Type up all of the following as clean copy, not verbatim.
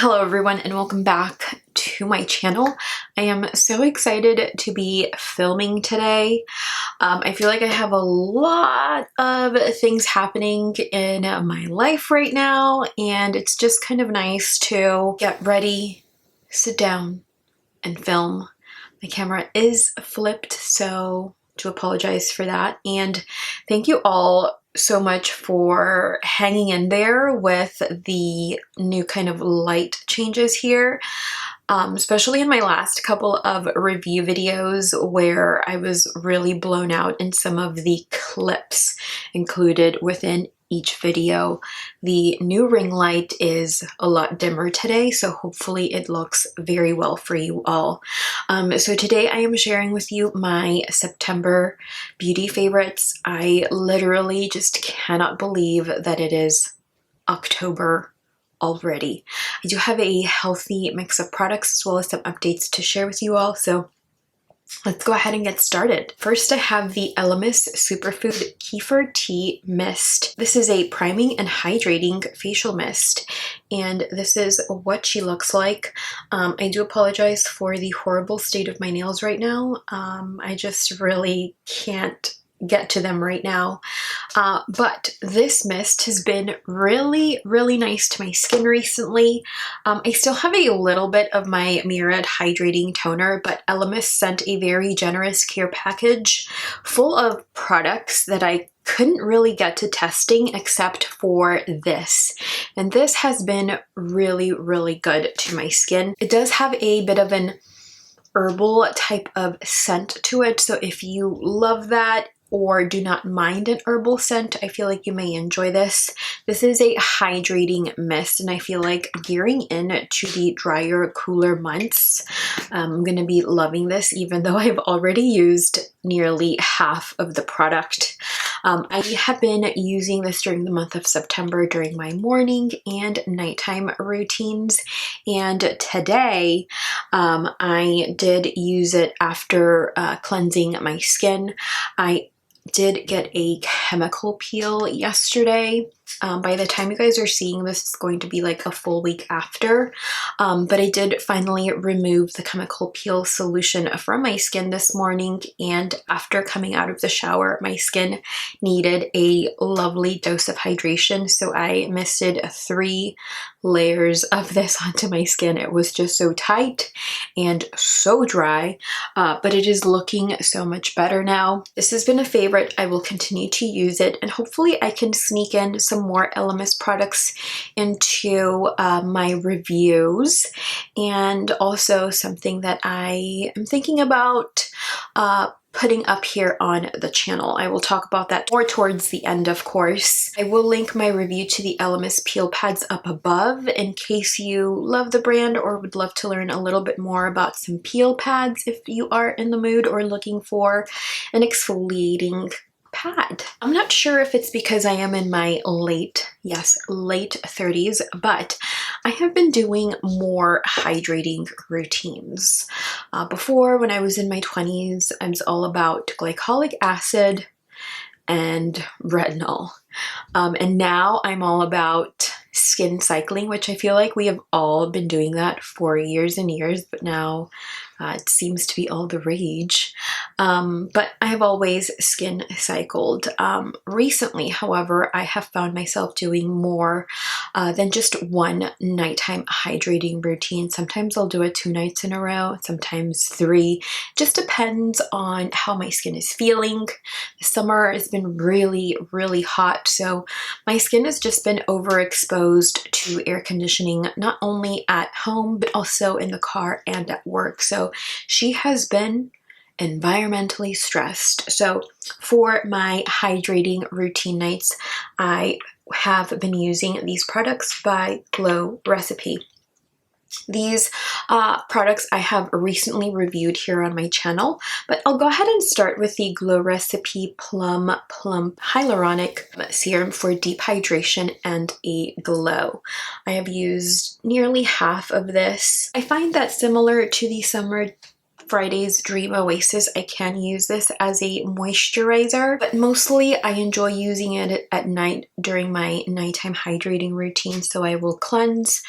Hello everyone and welcome back to my channel. I am so excited to be filming today. I feel like I have a lot of things happening in my life right now, and it's just kind of nice to get ready, sit down, and film. My camera is flipped, so to apologize for that. And thank you all so much for hanging in there with the new kind of light changes here, especially in my last couple of review videos where I was really blown out in some of the clips included within each video. The new ring light is a lot dimmer today, so hopefully it looks very well for you all. So today I am sharing with you my September beauty favorites. I literally just cannot believe that it is October already. I do have a healthy mix of products as well as some updates to share with you all, so let's go ahead and get started. First, I have the Elemis Superfood Kefir Tea Mist. This is a priming and hydrating facial mist, and this is what she looks like. I do apologize for the horrible state of my nails right now. I just really can't get to them right now. But this mist has been really nice to my skin recently. I still have a little bit of my Murad hydrating toner, but Elemis sent a very generous care package full of products that I couldn't really get to testing except for this. And this has been really good to my skin. It does have a bit of an herbal type of scent to it, so if you love that or do not mind an herbal scent, I feel like you may enjoy this. This is a hydrating mist, and I feel like gearing in to the drier, cooler months, I'm gonna be loving this, even though I've already used nearly half of the product. I have been using this during the month of September during my morning and nighttime routines, and today I did use it after cleansing my skin. I did get a chemical peel yesterday. By the time you guys are seeing this, it's going to be like a full week after. But I did finally remove the chemical peel solution from my skin this morning, and after coming out of the shower, my skin needed a lovely dose of hydration, so I misted 3 layers of this onto my skin. It was just so tight and so dry, but it is looking so much better now. This has been a favorite. I will continue to use it, and hopefully I can sneak in some more Elemis products into my reviews, and also something that I am thinking about putting up here on the channel. I will talk about that more towards the end, of course. I will link my review to the Elemis peel pads up above in case you love the brand or would love to learn a little bit more about some peel pads if you are in the mood or looking for an exfoliating pad. I'm not sure if it's because I am in my late 30s, but I have been doing more hydrating routines. Before, when I was in my 20s, I was all about glycolic acid and retinol. And now I'm all about skin cycling, which I feel like we have all been doing that for years and years, but now it seems to be all the rage. But I have always skin cycled. Recently, however, I have found myself doing more than just one nighttime hydrating routine. Sometimes I'll do it 2 nights in a row, sometimes 3. Just depends on how my skin is feeling. The summer has been really hot, so my skin has just been overexposed to air conditioning, not only at home, but also in the car and at work. So she has been environmentally stressed. So for my hydrating routine nights, I have been using these products by Glow Recipe. These products I have recently reviewed here on my channel, but I'll go ahead and start with the Glow Recipe Plum Plump Hyaluronic Serum for deep hydration and a glow. I have used nearly half of this. I find that similar to the summer Friday's Dream Oasis, I can use this as a moisturizer, but mostly I enjoy using it at night during my nighttime hydrating routine. So I will cleanse,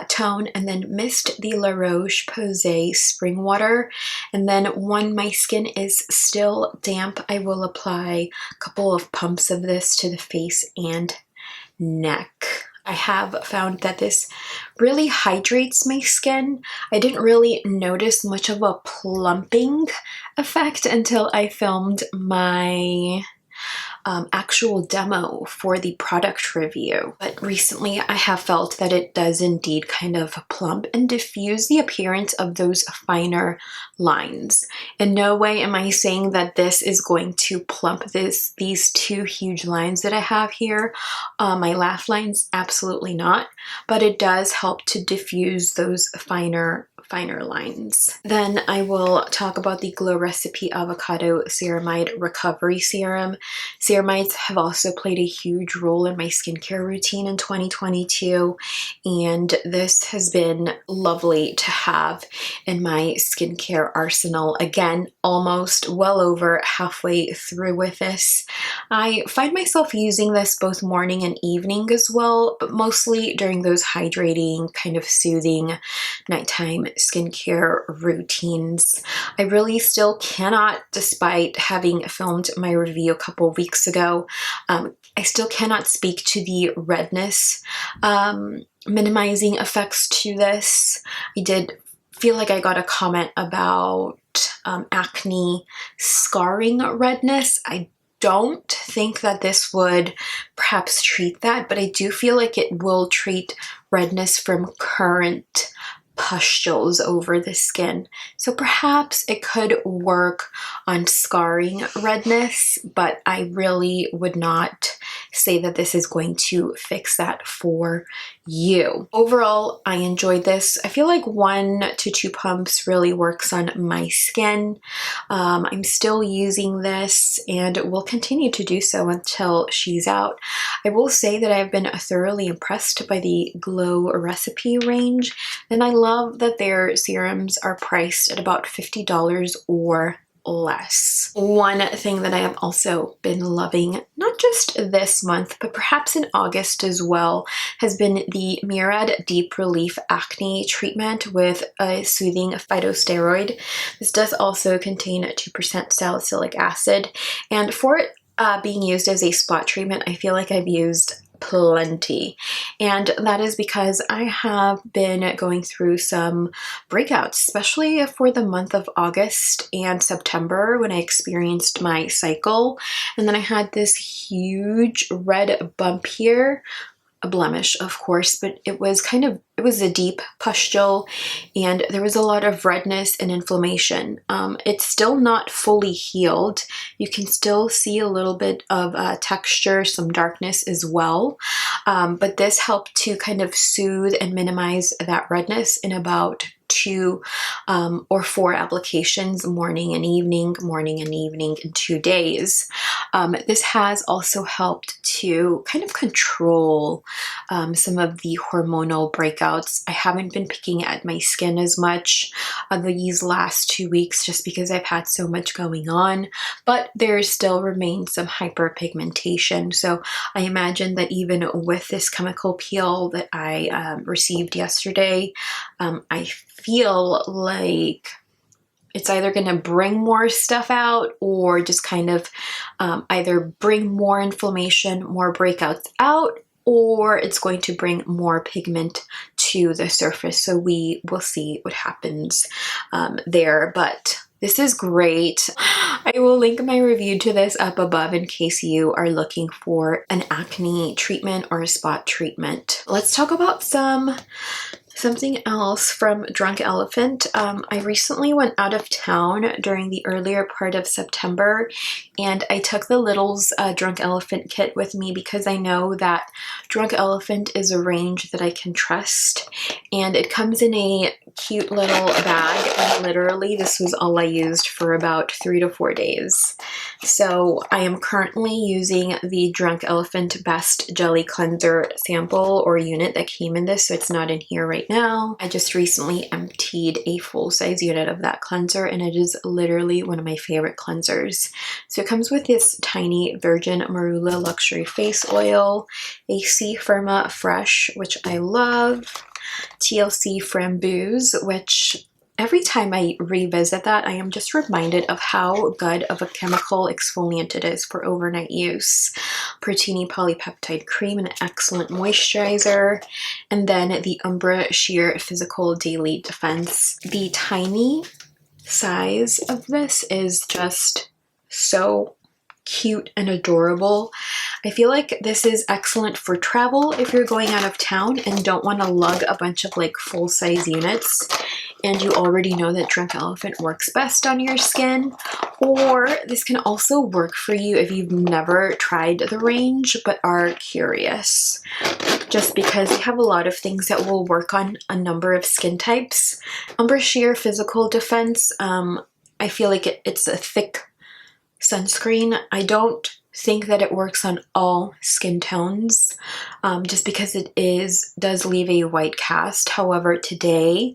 tone, and then mist the La Roche-Posay spring water. And then when my skin is still damp, I will apply a couple of pumps of this to the face and neck. I have found that this really hydrates my skin. I didn't really notice much of a plumping effect until I filmed my actual demo for the product review. But recently I have felt that it does indeed kind of plump and diffuse the appearance of those finer lines. In no way am I saying that this is going to plump these two huge lines that I have here. My laugh lines, absolutely not, but it does help to diffuse those finer lines. Then I will talk about the Glow Recipe Avocado Ceramide Recovery Serum. Ceramides have also played a huge role in my skincare routine in 2022, and this has been lovely to have in my skincare arsenal. Again, almost well over halfway through with this. I find myself using this both morning and evening as well, but mostly during those hydrating, kind of soothing nighttime skincare routines. I really still cannot, despite having filmed my review a couple weeks ago, I still cannot speak to the redness minimizing effects to this. I did feel like I got a comment about acne scarring redness. I don't think that this would perhaps treat that, but I do feel like it will treat redness from current pustules over the skin. So perhaps it could work on scarring redness, but I really would not say that this is going to fix that for you. Overall, I enjoyed this. I feel like 1 to 2 pumps really works on my skin. I'm still using this and will continue to do so until she's out. I will say that I've been thoroughly impressed by the Glow Recipe range, and I love that their serums are priced at about $50 or less. One thing that I have also been loving, not just this month, but perhaps in August as well, has been the Murad Deep Relief Acne Treatment with a soothing phytosteroid. This does also contain 2% salicylic acid, and for it being used as a spot treatment, I feel like I've used plenty, and that is because I have been going through some breakouts, especially for the month of August and September when I experienced my cycle, and then I had this huge red bump here, a blemish of course, but it was a deep pustule and there was a lot of redness and inflammation. It's still not fully healed. You can still see a little bit of texture, some darkness as well, but this helped to kind of soothe and minimize that redness in about 2 or 4 applications, morning and evening in 2 days. This has also helped to kind of control some of the hormonal breakouts. I haven't been picking at my skin as much these last 2 weeks just because I've had so much going on, but there still remains some hyperpigmentation. So I imagine that even with this chemical peel that I received yesterday, I feel like it's either going to bring more stuff out or just kind of either bring more inflammation, more breakouts out, or it's going to bring more pigment to the surface. So we will see what happens there, but this is great. I will link my review to this up above in case you are looking for an acne treatment or a spot treatment. Let's talk about something else from Drunk Elephant. I recently went out of town during the earlier part of September, and I took the Littles Drunk Elephant kit with me because I know that Drunk Elephant is a range that I can trust, and it comes in a cute little bag, and literally this was all I used for about 3 to 4 days. So I am currently using the Drunk Elephant Best Jelly Cleanser sample or unit that came in this, so it's not in here right now. I just recently emptied a full-size unit of that cleanser, and it is literally one of my favorite cleansers. So it comes with this tiny Virgin Marula Luxury Face Oil, a C Firma Fresh, which I love, TLC Framboos, which every time I revisit that, I am just reminded of how good of a chemical exfoliant it is for overnight use. Pertini Polypeptide Cream, an excellent moisturizer. And then the Umbra Sheer Physical Daily Defense. The tiny size of this is just so cute and adorable. I feel like this is excellent for travel if you're going out of town and don't want to lug a bunch of like full-size units and you already know that Drunk Elephant works best on your skin. Or this can also work for you if you've never tried the range but are curious, just because they have a lot of things that will work on a number of skin types. Umbra Sheer Physical Defense, I feel like it's a thick sunscreen. I don't think that it works on all skin tones, just because it does leave a white cast. However, today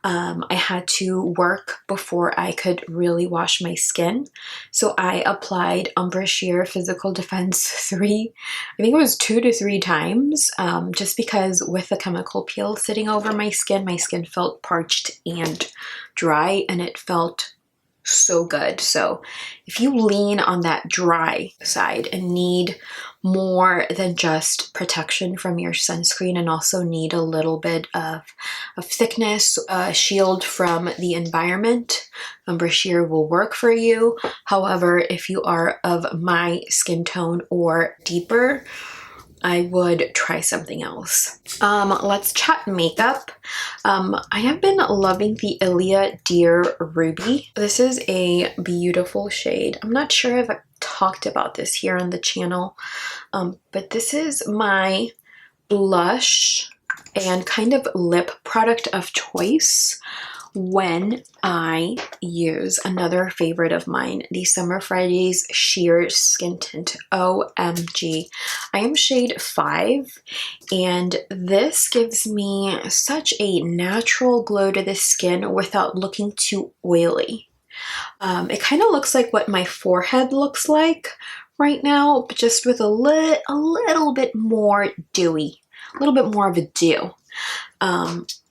I had to work before I could really wash my skin, so I applied Umbra Sheer Physical Defense I think it was 2 to 3 times, just because with the chemical peel sitting over my skin felt parched and dry, and it felt so good. So if you lean on that dry side and need more than just protection from your sunscreen and also need a little bit of thickness, shield from the environment, Umbra Sheer will work for you. However, if you are of my skin tone or deeper, I would try something else. Let's chat makeup. I have been loving the Ilia Dear Ruby. This is a beautiful shade. I'm not sure if I've talked about this here on the channel, but this is my blush and kind of lip product of choice when I use another favorite of mine, the Summer Fridays Sheer Skin Tint. OMG. I am shade 5, and this gives me such a natural glow to the skin without looking too oily. It kind of looks like what my forehead looks like right now, but just with a little bit more dewy, a little bit more of a dew.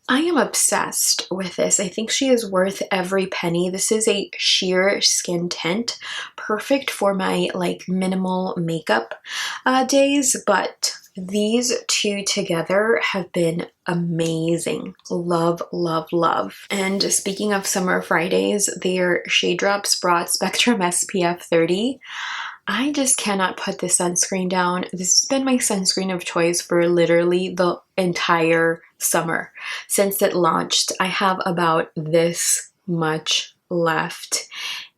I am obsessed with this. I think she is worth every penny. This is a sheer skin tint, perfect for my like minimal makeup days, but these two together have been amazing. Love, love, love. And speaking of Summer Fridays, their Shade Drops Broad Spectrum SPF 30. I just cannot put this sunscreen down. This has been my sunscreen of choice for literally the entire summer. Since it launched, I have about this much left,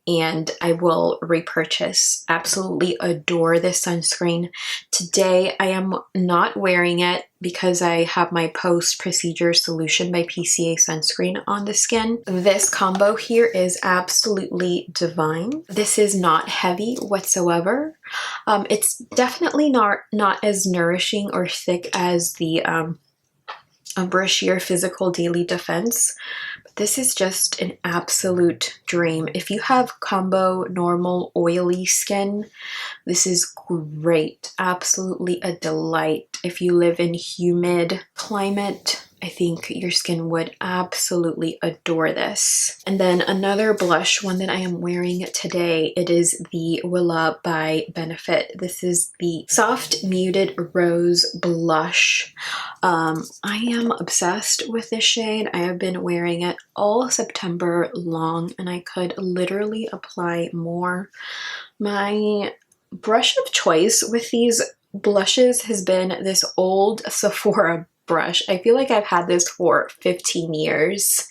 and I will repurchase. Absolutely adore this sunscreen. Today I am not wearing it because I have my post-procedure Solution by PCA sunscreen on the skin. This combo here is absolutely divine. This is not heavy whatsoever. It's definitely not as nourishing or thick as the Umbra Sheer Physical Daily Defense. But this is just an absolute dream. If you have combo, normal, oily skin, this is great. Absolutely a delight. If you live in humid climate, I think your skin would absolutely adore this. And then another blush, one that I am wearing today, it is the Willa by Benefit. This is the Soft Muted Rose Blush. I am obsessed with this shade. I have been wearing it all September long, and I could literally apply more. My brush of choice with these blushes has been this old Sephora brush. I feel like I've had this for 15 years,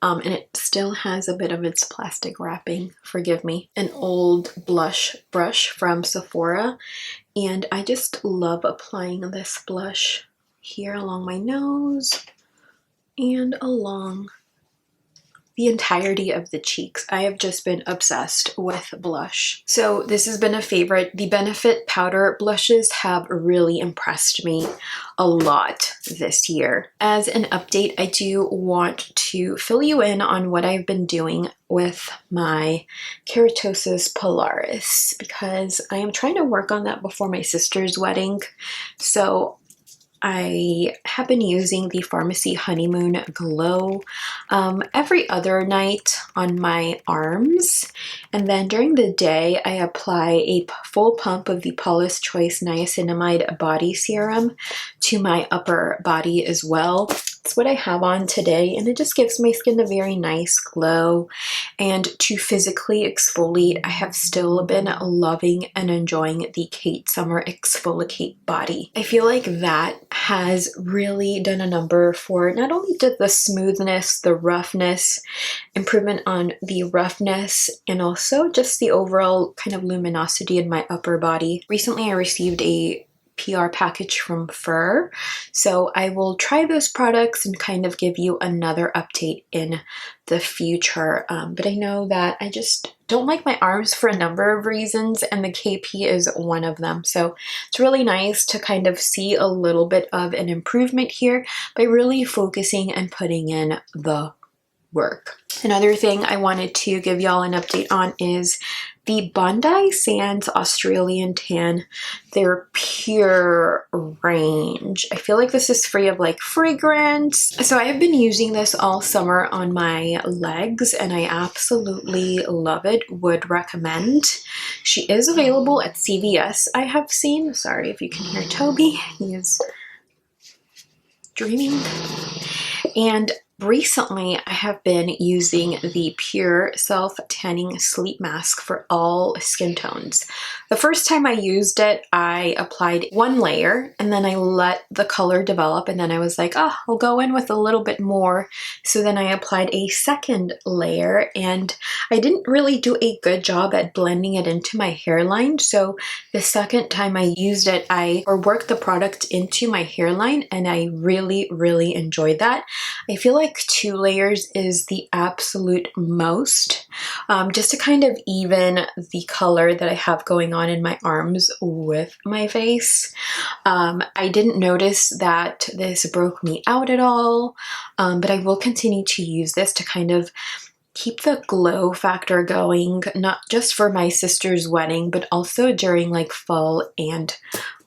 and it still has a bit of its plastic wrapping, forgive me. An old blush brush from Sephora, and I just love applying this blush here along my nose and along the entirety of the cheeks. I have just been obsessed with blush. So this has been a favorite. The Benefit powder blushes have really impressed me a lot this year. As an update, I do want to fill you in on what I've been doing with my keratosis pilaris, because I am trying to work on that before my sister's wedding. So I have been using the Pharmacy Honeymoon Glow every other night on my arms, and then during the day I apply a full pump of the Paula's Choice Niacinamide Body Serum to my upper body as well. It's what I have on today, and it just gives my skin a very nice glow. And to physically exfoliate, I have still been loving and enjoying the Kate Summer Exfoliate Body. I feel like that has really done a number for not only the smoothness, the roughness, improvement on the roughness, and also just the overall kind of luminosity in my upper body. Recently, I received a PR package from Fur, so I will try those products and kind of give you another update in the future. But I know that I just don't like my arms for a number of reasons, and the KP is one of them. So it's really nice to kind of see a little bit of an improvement here by really focusing and putting in the work. Another thing I wanted to give y'all an update on is the Bondi Sands Australian Tan, their pure range. I feel like this is free of like fragrance. So I have been using this all summer on my legs and I absolutely love it. Would recommend. She is available at CVS, I have seen. Sorry if you can hear Toby. He is dreaming. And recently, I have been using the Pure Self Tanning Sleep Mask for all skin tones. The first time I used it, I applied one layer and then I let the color develop, and then I was like, oh, I'll go in with a little bit more. So then I applied a second layer, and I didn't really do a good job at blending it into my hairline. So the second time I used it, I worked the product into my hairline, and I really, really enjoyed that. I feel like 2 layers is the absolute most, just to kind of even the color that I have going on in my arms with my face. I didn't notice that this broke me out at all, but I will continue to use this to kind of keep the glow factor going, not just for my sister's wedding, but also during like fall and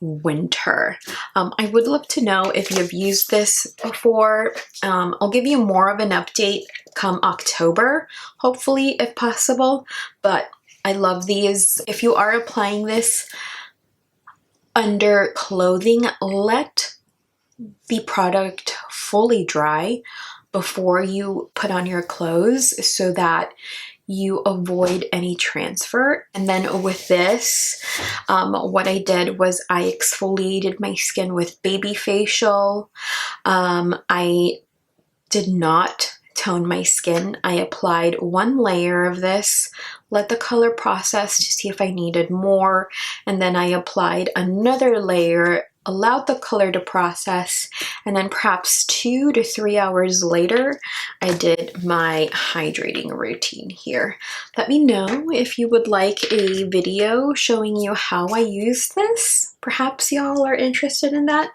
winter. I would love to know if you've used this before. I'll give you more of an update come October, hopefully, if possible, but I love these. If you are applying this under clothing, let the product fully dry before you put on your clothes so that you avoid any transfer. And then with this, what I did was I exfoliated my skin with baby facial. I did not tone my skin. I applied 1 layer of this, let the color process to see if I needed more, and then I applied another layer, allowed the color to process, and then perhaps 2 to 3 hours later, I did my hydrating routine here. Let me know if you would like a video showing you how I use this. Perhaps y'all are interested in that.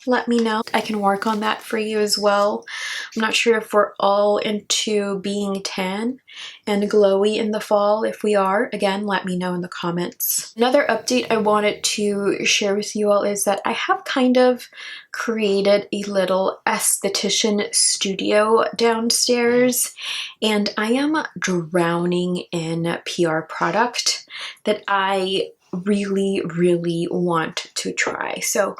Let me know. I can work on that for you as well. I'm not sure if we're all into being tan and glowy in the fall. If we are, again, let me know in the comments. Another update I wanted to share with you all is that I have kind of created a little esthetician studio downstairs, and I am drowning in PR product that I really, really want to try. So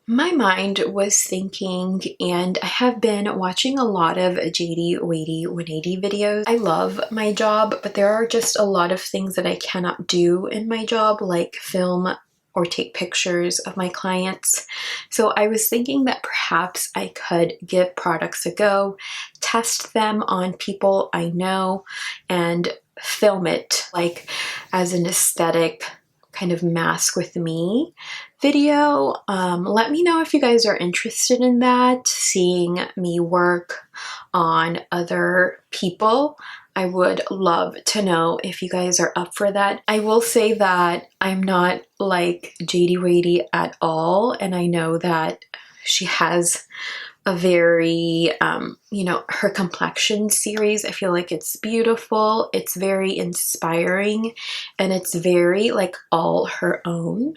my mind was thinking, and I have been watching a lot of JD Waity 180 videos. I love my job, but there are just a lot of things that I cannot do in my job, like film or take pictures of my clients. So I was thinking that perhaps I could give products a go, test them on people I know, and film it like as an aesthetic kind of mask with me video. Let me know if you guys are interested in that, seeing me work on other people. I would love to know if you guys are up for that. I will say that I'm not like Jady Rady at all, and I know that she has a very, you know, her complexion series. I feel like it's beautiful, it's very inspiring, and it's very like all her own.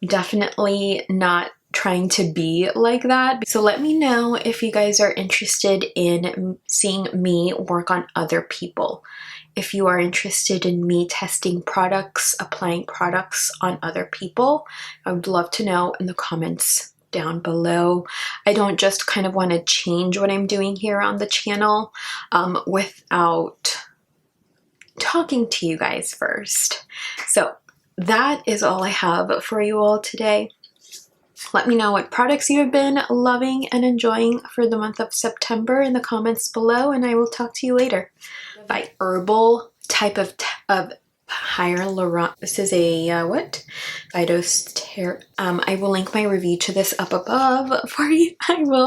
Definitely not trying to be like that. So let me know if you guys are interested in seeing me work on other people. If you are interested in me testing products, applying products on other people, I would love to know in the comments down below. I don't just kind of want to change what I'm doing here on the channel without talking to you guys first. So that is all I have for you all today. Let me know what products you have been loving and enjoying for the month of September in the comments below, and I will talk to you later. By herbal type of hyaluronic. This is a what? I will link my review to this up above for you. I will